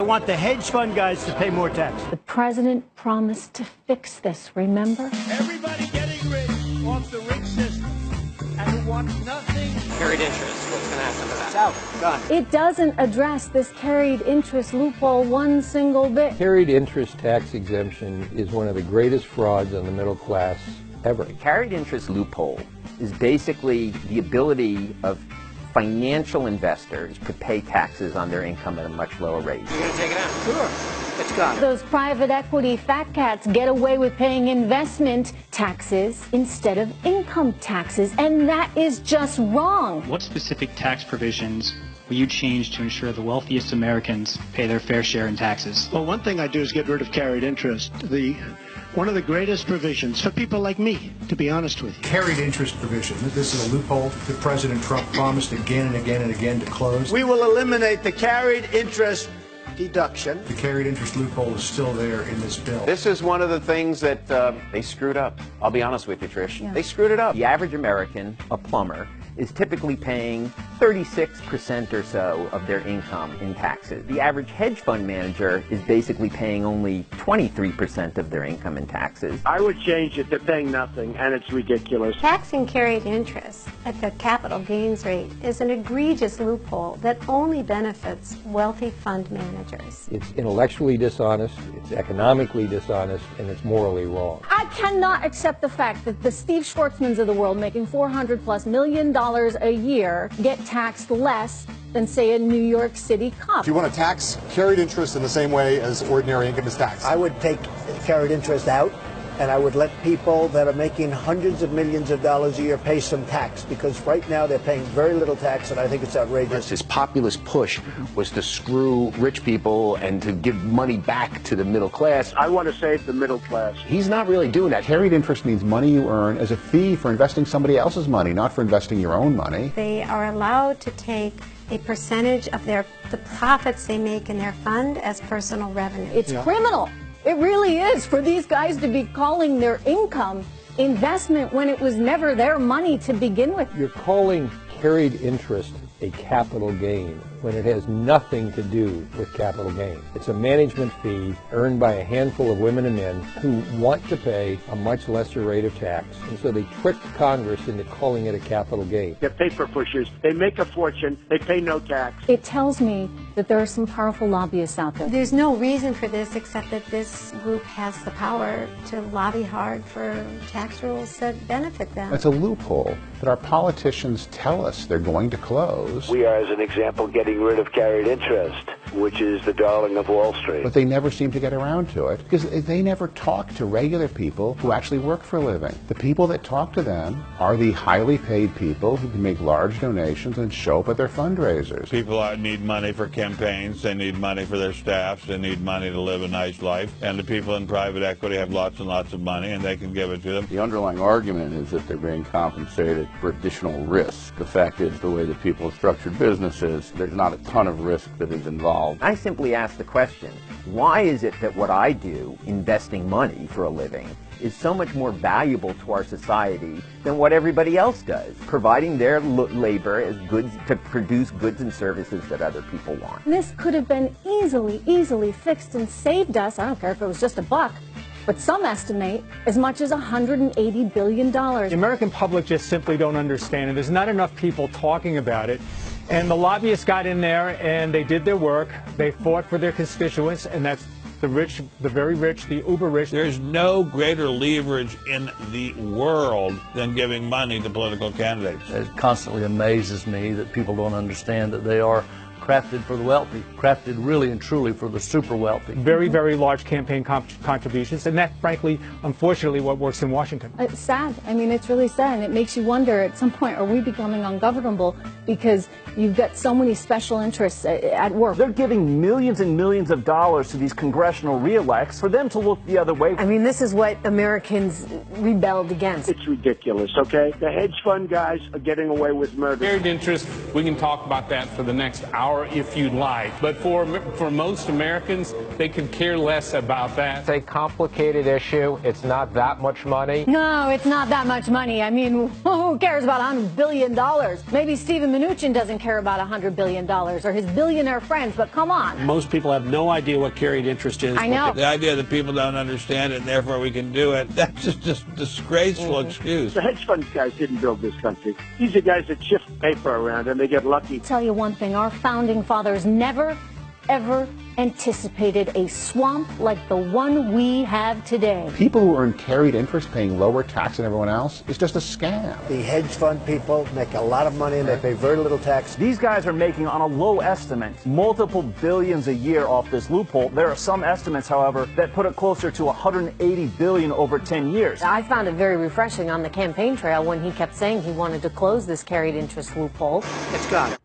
I want the hedge fund guys to pay more tax. The president promised to fix this, remember? Everybody getting rich off the rich system and who wants nothing. Carried interest, what's going to happen to that? It's out, done. It doesn't address this carried interest loophole one single bit. Carried interest tax exemption is one of the greatest frauds on the middle class ever. The carried interest loophole is basically the ability of financial investors to pay taxes on their income at a much lower rate. You're going to take it out? Sure. It's gone. Those private equity fat cats get away with paying investment taxes instead of income taxes, and that is just wrong. What specific tax provisions will you change to ensure the wealthiest Americans pay their fair share in taxes? Well, one thing I do is get rid of carried interest. One of the greatest provisions for people like me, to be honest with you. Carried interest provision. This is a loophole that President Trump promised again and again and again to close. We will eliminate the carried interest deduction. The carried interest loophole is still there in this bill. This is one of the things that they screwed up. I'll be honest with you, Trish. Yeah. They screwed it up. The average American, a plumber, is typically paying 36% or so of their income in taxes. The average hedge fund manager is basically paying only 23% of their income in taxes. I would change it to paying nothing, and it's ridiculous. Taxing carried interest at the capital gains rate is an egregious loophole that only benefits wealthy fund managers. It's intellectually dishonest, it's economically dishonest, and it's morally wrong. I cannot accept the fact that the Steve Schwartzmans of the world making $400+ million a year get taxed less than, say, a New York City cop. If you want to tax carried interest in the same way as ordinary income is taxed, I would take carried interest out, and I would let people that are making hundreds of millions of dollars a year pay some tax, because right now they're paying very little tax, and I think it's outrageous. His populist push was to screw rich people and to give money back to the middle class. I want to save the middle class. he's not really doing that. Carried interest means money you earn as a fee for investing somebody else's money, not for investing your own money. They are allowed to take a percentage of the profits they make in their fund as personal revenue. It's criminal. It really is, for these guys to be calling their income investment when it was never their money to begin with. You're calling carried interest a capital gain when it has nothing to do with capital gain. It's a management fee earned by a handful of women and men who want to pay a much lesser rate of tax, and so they tricked Congress into calling it a capital gain. They're paper pushers. They make a fortune. They pay no tax. It tells me that there are some powerful lobbyists out there. There's no reason for this except that this group has the power to lobby hard for tax rules that benefit them. It's a loophole that our politicians tell us they're going to close. We are, as an example, getting rid of carried interest, which is the darling of Wall Street. But they never seem to get around to it because they never talk to regular people who actually work for a living. The people that talk to them are the highly paid people who can make large donations and show up at their fundraisers. People need money for campaigns, they need money for their staffs, they need money to live a nice life, and the people in private equity have lots and lots of money and they can give it to them. The underlying argument is that they're being compensated for additional risk. The fact is, the way that people have structured businesses, there's not a ton of risk that is involved. I simply ask the question, why is it that what I do, investing money for a living, is so much more valuable to our society than what everybody else does, providing their labor as goods to produce goods and services that other people want? This could have been easily fixed and saved us, I don't care if it was just a buck, but some estimate as much as $180 billion. The American public just simply don't understand it. There's not enough people talking about it. And the lobbyists got in there and they did their work. They fought for their constituents, and that's the rich, the very rich, the uber rich. There's no greater leverage in the world than giving money to political candidates. It constantly amazes me that people don't understand that they are crafted for the wealthy, crafted really and truly for the super wealthy. Very, very large campaign contributions, and that's frankly, unfortunately, what works in Washington. It's sad. I mean, it's really sad, and it makes you wonder at some point, are we becoming ungovernable because you've got so many special interests at work? They're giving millions and millions of dollars to these congressional re-elects for them to look the other way. I mean, this is what Americans rebelled against. It's ridiculous, okay? The hedge fund guys are getting away with murder. Carried interest, we can talk about that for the next hour power if you'd like. But for most Americans, they could care less about that. It's a complicated issue. It's not that much money. No, it's not that much money. I mean, who cares about $100 billion? Maybe Steven Mnuchin doesn't care about $100 billion or his billionaire friends, but come on. Most people have no idea what carried interest is. I know. The idea that people don't understand it and therefore we can do it, that's just a disgraceful excuse. The hedge fund guys didn't build this country. These are guys that shift paper around and they get lucky. I'll tell you one thing, our founding fathers never, ever anticipated a swamp like the one we have today. People who earn carried interest paying lower tax than everyone else is just a scam. The hedge fund people make a lot of money and they pay very little tax. These guys are making, on a low estimate, multiple billions a year off this loophole. There are some estimates, however, that put it closer to $180 billion over 10 years. I found it very refreshing on the campaign trail when he kept saying he wanted to close this carried interest loophole. It's got it.